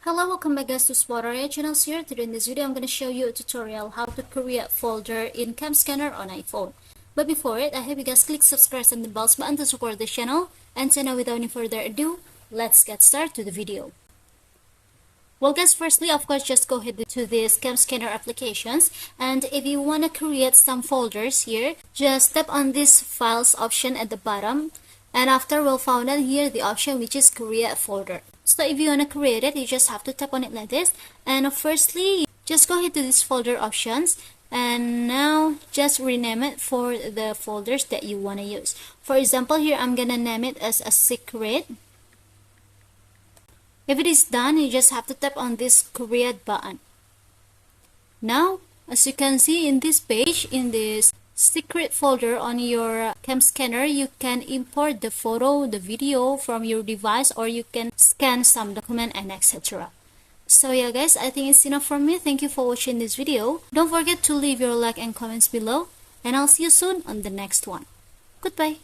Hello, welcome back guys to Spotarya channels here. Today in this video I'm going to show you a tutorial how to create folder in camscanner on iPhone. But before it, I hope you guys click subscribe and the bells button to support the channel. And so now without any further ado, let's get started to the video. Well guys, firstly of course just go ahead to this camscanner applications, and if you want to create some folders here, just tap on this files option at the bottom, and after we'll find out here the option which is create folder. So if you want to create it, you just have to tap on it like this, and firstly just go ahead to this folder options, and now just rename it for the folders that you want to use. For example, here I'm gonna name it as a secret. If it is done, you just have to tap on this create button. Now, as you can see in this page, in this secret folder on your camscanner, you can import the photo, the video from your device, or you can scan some document and etc. So yeah guys, I think it's enough from me. Thank you for watching this video. Don't forget to leave your like and comments below, and I'll see you soon on the next one. Goodbye.